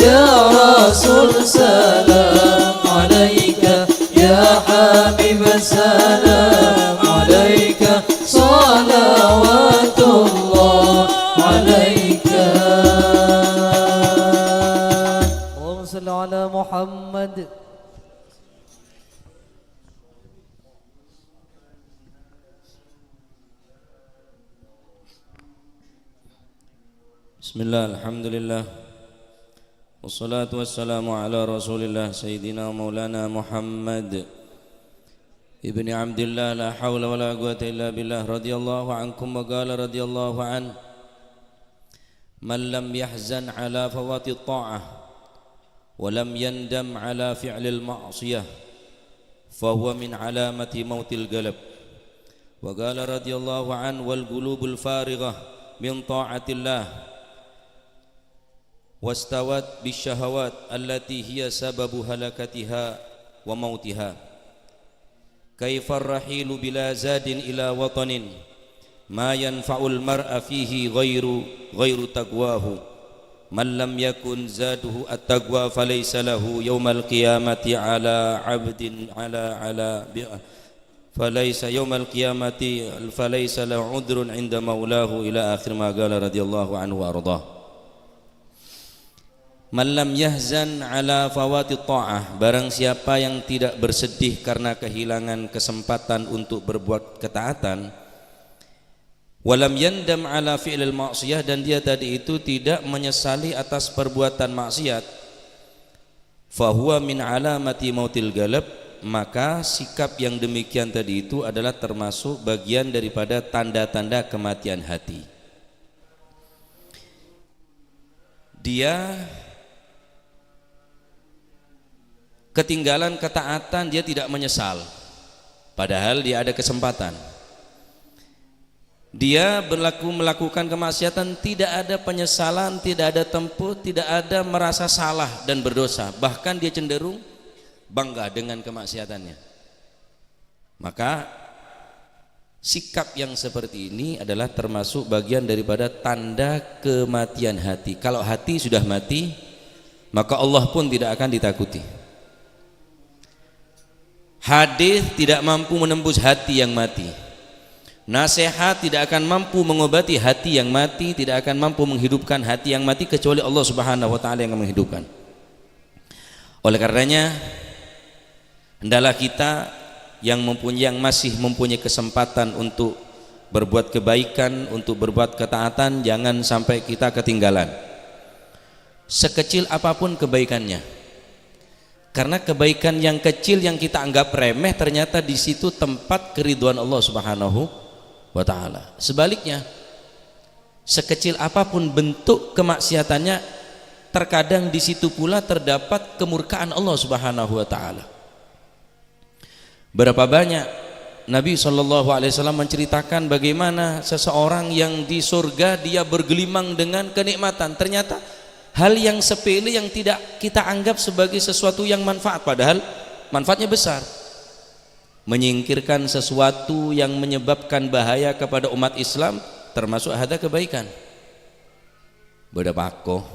S3: يا رسول سلام عليك يا حبيب سلام عليك صلوات الله عليك
S1: اللهم صل على محمد.
S2: Bismillah, alhamdulillah, wassalatu wassalamu ala rasulillah Sayyidina Maulana Muhammad Ibni Abdillah, la hawla wa la quwwata illa billah. Radiyallahu ankum wa qala radiyallahu an man lam yahzan ala fawati ta'ah wa lam yandam ala fi'lil ma'siyah fahuwa min alamati mautil galab. Wa qala radiyallahu an wal qulubul farighah min ta'atillah wastawat bisyahawat allati hiya sababu halakatiha wa mautiha. Kaifar rahilu bila zadin ila watanin ma yanfa'ul mar'a fihi ghairu taqwahu. Man lam yakun zaduhu at-taqwa falaysa lahu yawmal qiyamati ala 'abdin ala falaysa yawmal qiyamati falaysa lahu 'udhrun 'inda maulahu ila akhir ma qala radhiyallahu anhu wa ardhah. Man lam yahzan ala fawati ta'ah, barang siapa yang tidak bersedih karena kehilangan kesempatan untuk berbuat ketaatan, walam yandam ala fi'lil ma'siyah, dan dia tadi itu tidak menyesali atas perbuatan maksiat, fahuwa min alamati mautil galab, maka sikap yang demikian tadi itu adalah termasuk bagian daripada tanda-tanda kematian hati. Dia ketinggalan ketaatan, dia tidak menyesal padahal dia ada kesempatan. Dia melakukan kemaksiatan, tidak ada penyesalan, tidak ada tempuh, tidak ada merasa salah dan berdosa, bahkan dia cenderung bangga dengan kemaksiatannya. Maka sikap yang seperti ini adalah termasuk bagian daripada tanda kematian hati. Kalau hati sudah mati, maka Allah pun tidak akan ditakuti. Hadis tidak mampu menembus hati yang mati. Nasihat tidak akan mampu mengobati hati yang mati, tidak akan mampu menghidupkan hati yang mati kecuali Allah Subhanahu wa taala yang menghidupkan. Oleh karenanya, hendaklah kita yang masih mempunyai kesempatan untuk berbuat kebaikan, untuk berbuat ketaatan, jangan sampai kita ketinggalan. Sekecil apapun kebaikannya. Karena kebaikan yang kecil yang kita anggap remeh, ternyata di situ tempat keridhaan Allah Subhanahu wa taala. Sebaliknya, sekecil apapun bentuk kemaksiatannya, terkadang di situ pula terdapat kemurkaan Allah Subhanahu wa taala. Berapa banyak Nabi SAW menceritakan bagaimana seseorang yang di surga dia bergelimang dengan kenikmatan, ternyata hal yang sepele yang tidak kita anggap sebagai sesuatu yang manfaat, padahal manfaatnya besar. Menyingkirkan sesuatu yang menyebabkan bahaya kepada umat Islam termasuk ada kebaikan. Beda pakoh,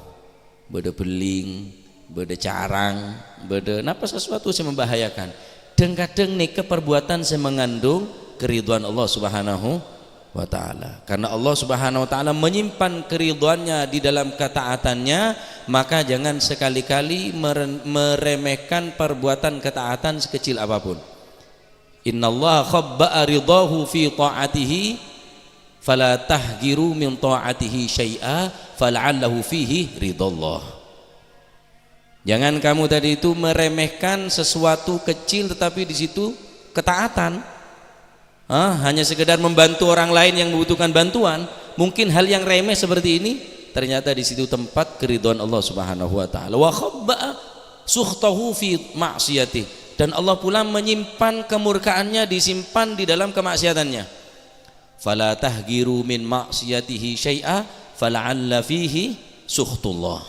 S2: beda beling, beda carang, beda napa sesuatu yang membahayakan. Kadang-kadang nih perbuatan yang mengandung keridhaan Allah Subhanahu wa ta'ala. Karena Allah Subhanahu wa ta'ala menyimpan keridhaannya di dalam ketaatannya, maka jangan sekali-kali meremehkan perbuatan ketaatan sekecil apapun. Innallaha khabba'a ridahu fi ta'atihi fala tahgiru min ta'atihi syai'a fala'allahu fihi ridallah. Jangan kamu tadi itu meremehkan sesuatu kecil tetapi di situ ketaatan. Hanya sekedar membantu orang lain yang membutuhkan bantuan. Mungkin hal yang remeh seperti ini, ternyata di situ tempat keridhaan Allah Subhanahu wa taala. Wa khabba sukhtahu fi ma'siyati, dan Allah pula menyimpan kemurkaannya, disimpan di dalam kemaksiatannya. Fala tahgiru min ma'siyatihi syai'a fala'alla fihi sukhtullah.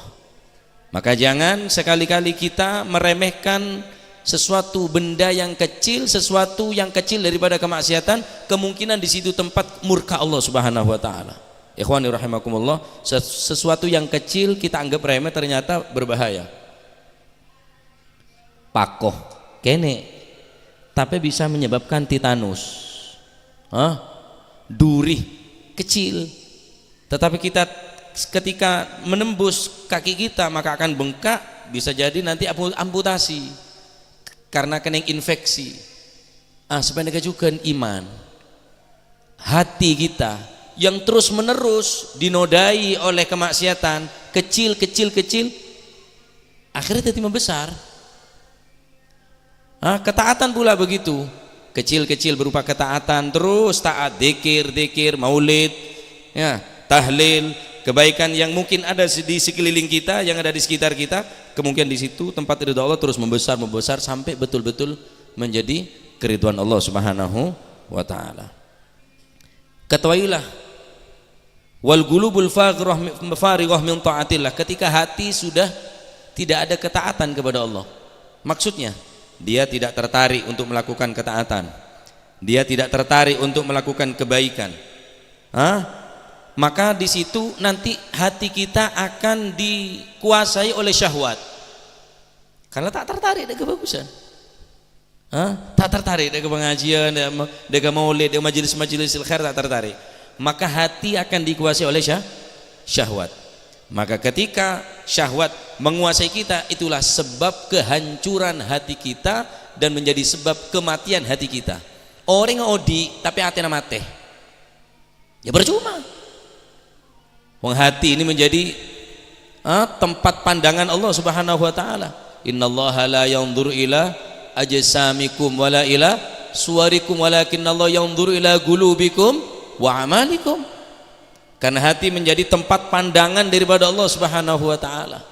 S2: Maka jangan sekali-kali kita meremehkan sesuatu benda yang kecil, sesuatu yang kecil daripada kemaksiatan, kemungkinan di situ tempat murka Allah Subhanahu wa taala. Ikhwani rahimakumullah, sesuatu yang kecil kita anggap remeh ternyata berbahaya. Pakoh kene tapi bisa menyebabkan tetanus. Durih kecil tetapi kita ketika menembus kaki kita maka akan bengkak, bisa jadi nanti amputasi karena kena infeksi. Sebenarnya juga iman hati kita yang terus menerus dinodai oleh kemaksiatan kecil akhirnya jadi membesar. Ketaatan pula begitu, kecil berupa ketaatan, terus taat dzikir, maulid, ya, tahlil, kebaikan yang mungkin ada di sekeliling kita, yang ada di sekitar kita, kemungkinan di situ tempat ridha Allah terus membesar sampai betul-betul menjadi keridhaan Allah Subhanahu wa taala. Ketahuilah wal qulubul farighah min taatillah, ketika hati sudah tidak ada ketaatan kepada Allah. Maksudnya dia tidak tertarik untuk melakukan ketaatan, dia tidak tertarik untuk melakukan kebaikan. Maka di situ nanti hati kita akan dikuasai oleh syahwat karena tak tertarik dengan kebagusan, tak tertarik dengan pengajian, dengan maulid, dengan majelis khair, tak tertarik. Maka hati akan dikuasai oleh syahwat. Maka ketika syahwat menguasai kita, itulah sebab kehancuran hati kita dan menjadi sebab kematian hati kita. Orang odi tapi hatinya mati, ya percuma. Wong hati ini menjadi tempat pandangan Allah Subhanahu wa taala. Innallaha la yanzuru ila ajsamikum wala ila suwarikum walakinnallaha yanzuru ila qulubikum wa amalikum. Karena hati menjadi tempat pandangan daripada Allah Subhanahu wa taala.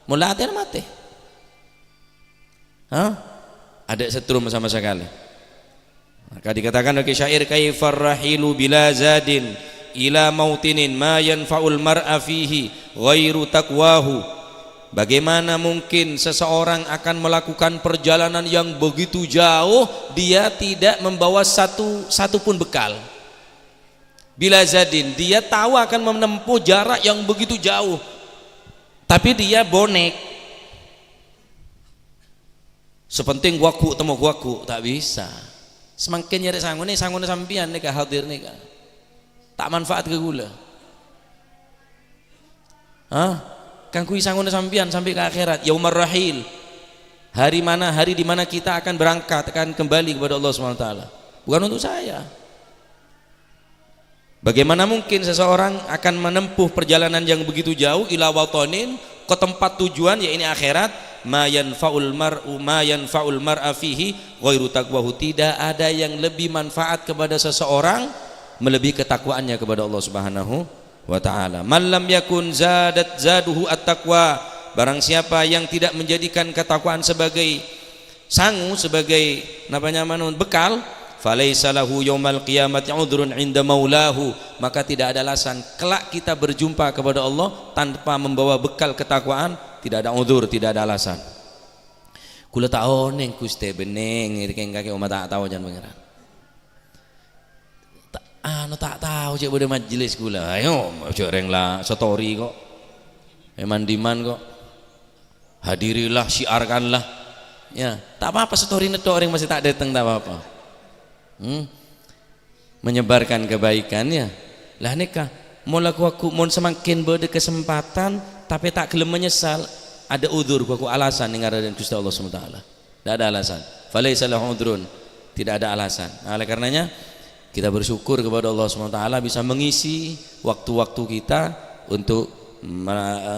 S2: Mula hati mati. Ada setrum sama sekali. Maka dikatakan oleh syair, kaifar rahilu bila zadin ila mautinin ma yanfa'ul mar'a fihi ghairu taqwahu. Bagaimana mungkin seseorang akan melakukan perjalanan yang begitu jauh, dia tidak membawa satu pun bekal. Bila zadin, dia tahu akan menempuh jarak yang begitu jauh, tapi dia bonek. Sepenting guaku temu guaku, tak bisa. Semakin nyari sangune sampian nih hadir nih kan. Tak manfaat ke gula. Kan kui sangune sampian sampai ke akhirat, yaumar rahil. Hari di mana kita akan berangkat, akan kembali kepada Allah SWT. Bukan untuk saya. Bagaimana mungkin seseorang akan menempuh perjalanan yang begitu jauh ila watanin, ke tempat tujuan yaitu akhirat, ma yanfa'ul mar'a fihi ghairu taqwahu. Tidak ada yang lebih manfaat kepada seseorang melebihi ketakwaannya kepada Allah Subhanahu wa taala. Man lam yakun zaduhu at-taqwa, barang siapa yang tidak menjadikan ketakwaan sebagai sangu, sebagai bekal, falaisa lahu yaumal qiyamati udhrun 'inda maulahu, maka tidak ada alasan kelak kita berjumpa kepada Allah tanpa membawa bekal ketakwaan, tidak ada udzur, tidak ada alasan. Kula tahu neng kuste beneng ngirikeng kaki umat tak tahu jangan pangeran. Tak tahu cek pada majelis gula. Ayo joreng lah story kok. Eman-diman kok. Hadirilah, syiarkanlah. Ya, tak apa-apa story netok orang masih tak datang, tak apa-apa. Menyebarkan kebaikannya. Lah nikah mau laku aku mau semakin berada kesempatan tapi tak gelem menyesal, ada udzur aku alasan ning ngaran Gusti Allah SWT. Tidak ada alasan. Falaisa lahu udhrun. Tidak ada alasan. Nah, oleh karenanya kita bersyukur kepada Allah SWT bisa mengisi waktu-waktu kita untuk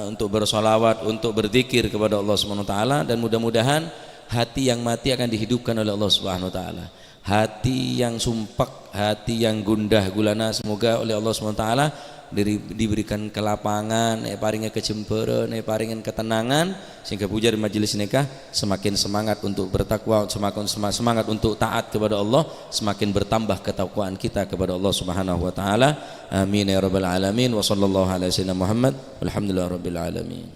S2: untuk bersolawat, untuk berzikir kepada Allah Subhanahu wa taala, dan mudah-mudahan hati yang mati akan dihidupkan oleh Allah Subhanahu wa taala. Hati yang sumpek, hati yang gundah gulana, semoga oleh Allah Subhanahu wa taala diberikan kelapangan, paringan kecemburuan, paringan ketenangan, sehingga puja di majelis nikah semakin semangat untuk bertakwa, semakin semangat untuk taat kepada Allah, semakin bertambah ketakwaan kita kepada Allah Subhanahu wa taala. Amin ya rabbal alamin. Wa sallallahu ala sayyidina Muhammad walhamdulillahi rabbil alamin.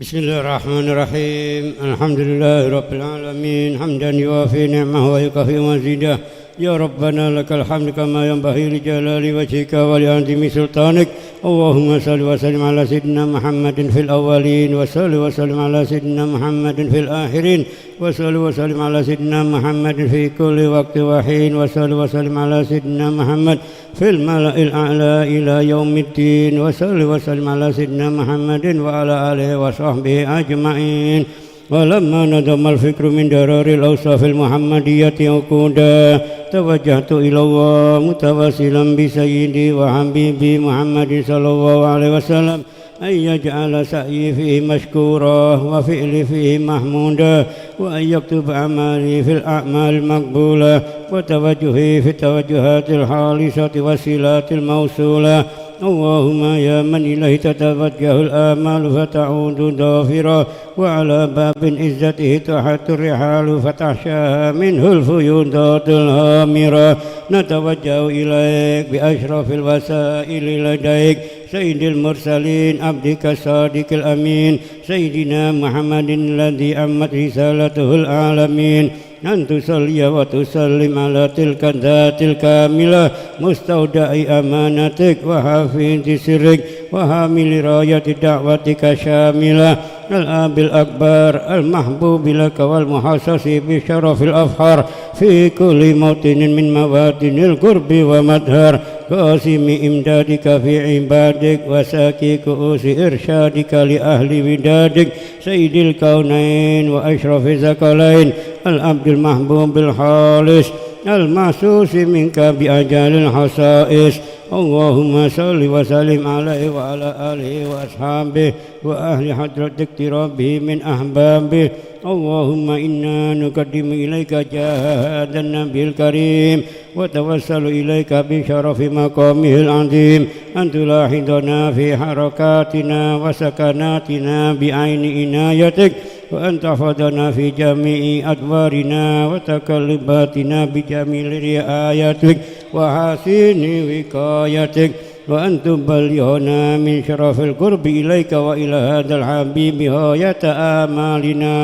S8: Bismillahirrahmanirrahim. Alhamdulillahi rabbil alamin. Hamdan yuwafi ni'mahu wa yukafi mazidah. Ya Rabbana lakal hamd kama yanbaghi li jalali wajhika wa li 'azimi sultanik. Allahumma salli wa sallim ala sayyidina Muhammadin fil awwalin wa salli wa sallim ala sayyidina Muhammadin fil akhirin wa salli wa sallim ala sayyidina Muhammadin fi kulli waqti wa hin wa salli wa sallim ala sayyidina Muhammad fil mala'il a'la ila yaumiddin wa salli wa sallim ala sayyidina Muhammadin wa ala alihi wa sahbihi ajma'in. ولما ندم الفكر من درار الأوصاف المحمدية عقودا توجهت إلى الله متواصلا بسيدي وحبيبي محمد صلى الله عليه وسلم أن يجعل سعي فيه مشكورا وفعلي فيه محمودا وأن يكتب أعمالي في الأعمال المقبولة وتوجهي في التوجهات الخالصة والصلات الموصولة. اللهم يا من إليه تتوجه الآمال فتعود ضافرا وعلى باب عزته تحت الرحال فتحشاها منه الفيوضات الهامرة. نتوجه إليك بأشرف الوسائل لديك سيد المرسلين عبدك الصادق الأمين سيدنا محمد الذي أمت رسالته العالمين أن تصلي وتسلم على تلك الذات الكاملة مستودع أمانتك وحافظ سرك وحامل راية دعوتك شاملة الآب الأكبر المحبوب لك والمحسس بشرف الأفخار في كل موطن من مواطن القرب ومدهر قاسم إمدادك في عبادك وساكي كؤوس إرشادك لأهل ودادك سيد الكونين وأشرف الثقلين العبد المحبوب الخالص المعسوس منك بأجال الخصائص. اللهم صل وسلم عليه وعلى آله وأصحابه وأهل حضرة اقترابه من أحبابه. اللهم إنا نقدم إليك جاه هذا النبي الكريم وتوسل إليك بشرف مقامه العظيم أن تلاحظنا في حركاتنا وسكناتنا بعين عنايتك وأن تحفظنا في جميع أدوارنا وتقلباتنا بجميل رعايتك وحسن وقايتك وأن تبلغنا من شرف القرب إليك وإلى هذا الحبيب غاية آمالنا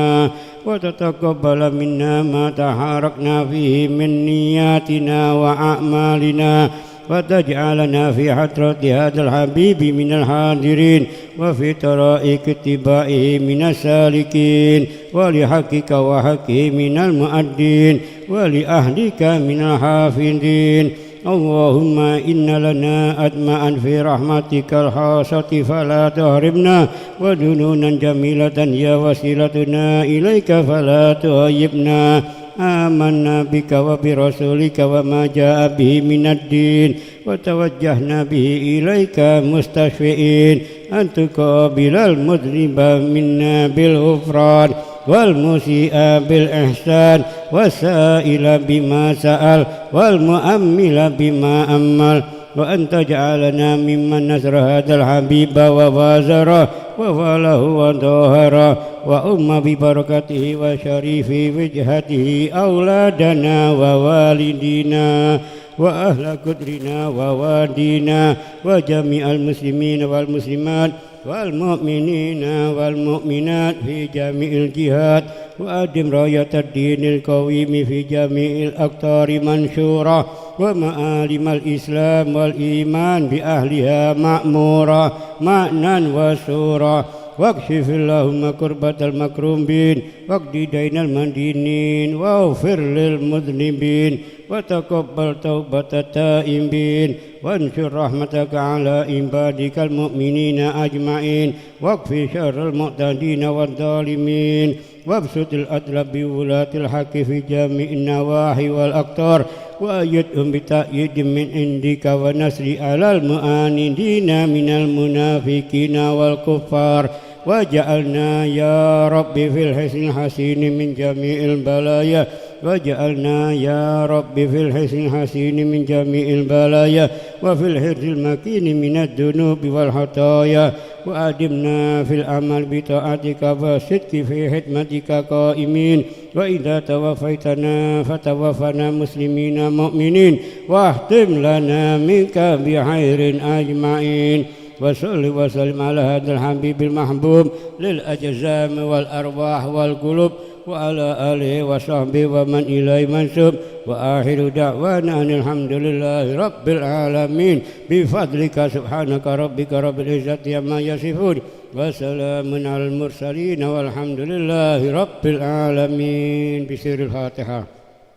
S8: وتتقبل منا ما تحركنا فيه من نياتنا وأعمالنا وتجعلنا في حضرة هذا الحبيب من الحاضرين وفي طرائق اتباعه من السالكين ولحقك وحقه من المؤدين ولأهلك من الحافظين. اللهم إن لنا أدماء في رحمتك الخاصة فلا تهربنا ودنونا جميلة يا وسيلتنا إليك فلا تهيبنا. آمنا بك وبرسولك وما جاء به من الدين وتوجهنا به إليك مستشفئين أن تقابل المذنب منا بالغفران والمسيء بالإحسان والسائل بما سأل والمؤمل بما أمل وأن تجعلنا ممن نصر هذا الحبيب ووازره وواله وظاهره وأم ببركته وشريف وجهته أولادنا ووالدينا وأهل قدرنا ووادينا وجميع المسلمين والمسلمات والمؤمنين والمؤمنات في جميع الجهات وأدم راية الدين القويم في جميع الأقطار منشورة ومعالم الإسلام والإيمان بأهلها مأمورة معنى وسورة واكشف اللهم كربة المكروبين واقض دين المدينين واغفر للمذنبين وتقبل توبة التائبين وانشر رحمتك على عبادك المؤمنين أجمعين واكف شر المعتدين والظالمين وابسط الأدل بولاة الحق في جميع النواحي والأقطار وأيدهم بتأييد من عندك ونصر على المعاندين من المنافقين والكفار وجعلنا يا رب في الحسن الحسين من جميع البلايا وجعلنا يا رب في الحسن الحسين من جميع البلايا وفي الحرز المكين من الذنوب والخطايا وأدمنا في العمل بطاعتك والصدق في خدمتك قائمين وإذا توفيتنا فتوفنا مسلمين مؤمنين واختم لنا منك بخير أجمعين وصل وسلم على هذا الحبيب المحبوب للأجسام والأرواح والقلوب وعلى آله وصحبه ومن إليه منسوب وآخر دعوانا أن الحمد لله رب العالمين بفضلك سبحانك ربك رب العزة عما يصفون وسلام على المرسلين والحمد لله رب العالمين بسر الفاتحة.